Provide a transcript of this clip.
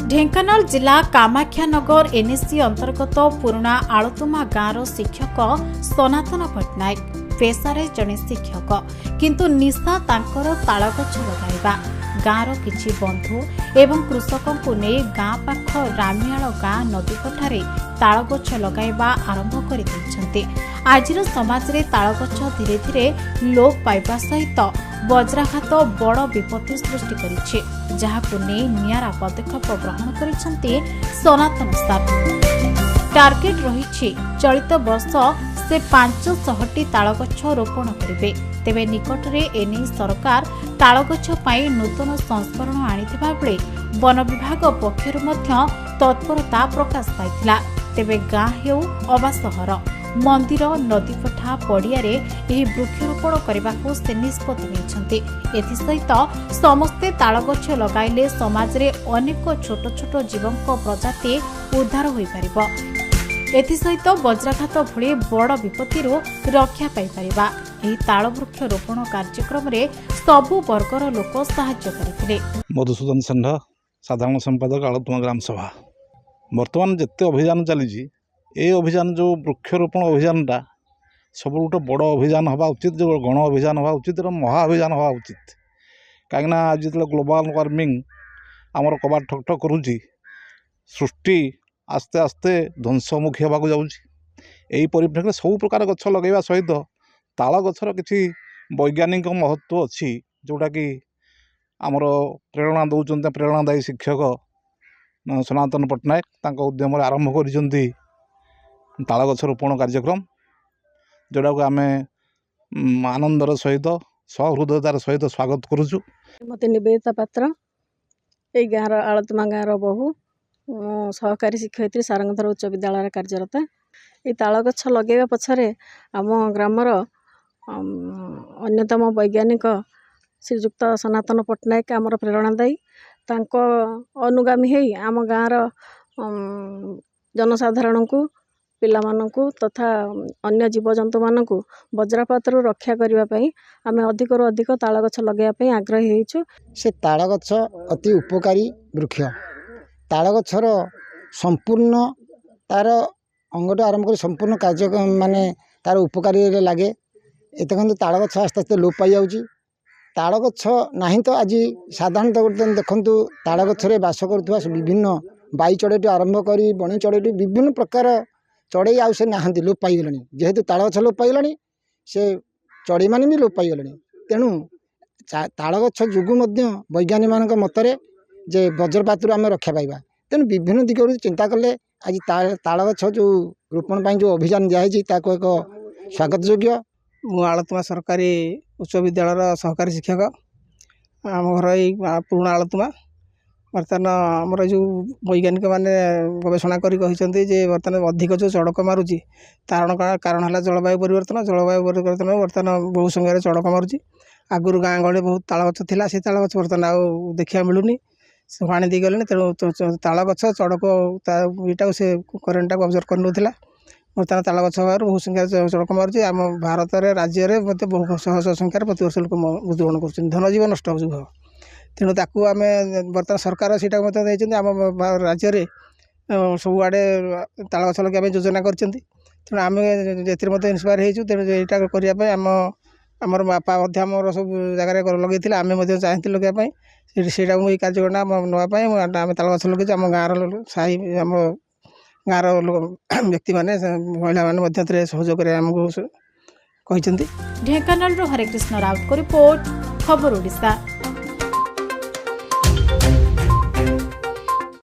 ढेंकानाल जिला कामाख्यानगर एनएससी अंतर्गत पुराणा आलतुमा गाँवर शिक्षक सनातन पट्टनायक पेशारे जड़े शिक्षक किंतु निशा तांकर तालगछ लगाइबा गाँवर किछि बंधु एवं कृषकों को नहीं गाँ पाख रामियाल गाँ नदीपठारे तालगछ लगाइबा आरंभ कर दैछन्ते। आजिर समाज रे तालगछ धीरे धीरे लोप पाइबा सहित वज्राघात बड़ विपत्ति सृष्टि करिछि, जहाकु नहीं नियारा पदक्षेप ग्रहण करिसन्ते सनातन स्टार। टार्गेट रहिछि चलित वर्ष से 500टी तालगछ रोपण करिवे। तेबे निकटरे एने सरकार तालगछ पाई नूतन संस्करण आनिथिबा बेले वन विभाग पक्षरु मध्य तत्परता प्रकाश पाइथिला। तेबे गाँ हेउ अबा सहर मंदिर नदीपठा पड़ियारे एही वृक्षरोपण करने से निष्पत्ति नेइछन्ते। एथि सहित समस्ते तालगछ लगाइले समाज रे अनेक छोट छोट जीवंक प्रजाति उद्धार होई परिबो। एथि सहित वज्राघात भली बड़ विपत्तिरु रक्षा पाई परिबा। एही ताल वृक्ष रोपण कार्यक्रम रे सबु वर्गर लोक सहाय्य करथिले। मधुसूदन षेण्ढ साधारण संपादक आलतुमा ग्राम सभा। वर्तमान जिते अभियान चली ए अभियान जो वृक्षरोपण अभियानटा सब गोटे बड़ अभियान हवा उचित, जो गण अभियान हवा उचित, महा अभियान हवा उचित। कहीं आज जो ग्लोबल वार्मिंग आमर कबाट ठक ठक करुच्ची, सृष्टि आस्ते आस्ते ध्वंसमुखी होगा जाऊँगी। परिप्रेक्षी सब प्रकार गछ लगेगा सहित ताल गछर किसी वैज्ञानिक महत्व अच्छी, जोटा कि आमर प्रेरणा दौरान प्रेरणादायी शिक्षक सनातन पट्टनायक तांको उद्यम आरंभ कर ताल गछ रोपण कार्यक्रम, जोटा को आम आनंदर सहित सहृदयतार सहित स्वागत करुचु। मत निवेदिता पात्र ये गाँव आलतुमा गाँव बहु सहकारी शिक्षयित्री सारंगधर उच्च विद्यालय कार्यरत। ये ताल गछ लगे पछरे आम ग्रामर अन्यतम वैज्ञानिक श्रीजुक्त सनातन पट्टनायक आमर प्रेरणादायी, तांको अनुगामी है आम गाँवर जनसाधारण को पिलामानंकु तथा अन्य जीवजंतु मानकु वज्रपातरू रक्षा करने आम अधिक अधिक ताल गछ लगे आग्रही होइछु। से ताल गछ अति उपकारी वृक्ष। ताल गछर संपूर्ण तार अंगठ आरंभ कर संपूर्ण कार्य माने तार उपकारी लगे। ये देखो ताल गछ आस्ते आस्ते लोप पाई जाउची। ताल गछ नहीं तो आज साधारणतः देखु ताल गछरे बास करुवा विभिन्न बाई चढ़ई आरंभ कर बणी चढ़ई विभिन्न प्रकार चढ़ई आउ से नहांती लोप पाईगले। जेहेतु ताल गछ लोप पाईगला से चढ़ई मान भी लोप पाईगले। तेणु ताल गछ जोगु वैज्ञानिक मान मतरे जे वज्रपात आम रक्षा पाइबा। तेणु विभिन्न दिग चिंता कले आज ताल गछ जो रोपण जो अभियान दिखाई एक स्वागत योग्य। मु आलतुमा सरकारी उच्च विद्यालय सहकारी शिक्षक। आम घर यही पुराणा आलतुमा। बर्तमान आमर जो वैज्ञानिक मैंने गवेषणा करी बर्तमान अधिक जो चड़क मारुची कारण है जलवायु परिवर्तन। जलवायु परिवर्तन बर्तमान बहु संख्यार चड़क मारुची। आगुरी गाँ गहली बहुत ताल गछ थिला, से ताल गछ बर्तमान आउ देखा मिलूनी, से पानी दी गले। तेणु ताल गछ चड़क ईटा से करेन्ट टाक अब्जर्व कर नौला। बर्तमान ताल गछ बहु संख्यार चड़क मारुची। आम भारत राज्य में मत बहु शह शह संख्यार प्रति वर्ष लोक मृत्युवरण कर धनजीवन नष्ट हो। तेणु ताकू आम बर्तमान सरकार सीटा आम राज्य में सबुआड़े ताल गछ लगे योजना कर। तेणु आम जे इन्स्पायर हो। तेणु यहाँ करने आम आमर बापा आमर सब जगह लगे आम चाहती लगे से कार्यक्रम नापी आम ताल गछ लगे। आम गाँव साई आम गाँव व्यक्ति मैंने महिला मैंने सहयोग आमको कहते। ढेंकानाल हरे कृष्ण राउत को रिपोर्ट, खबर ओडिशा।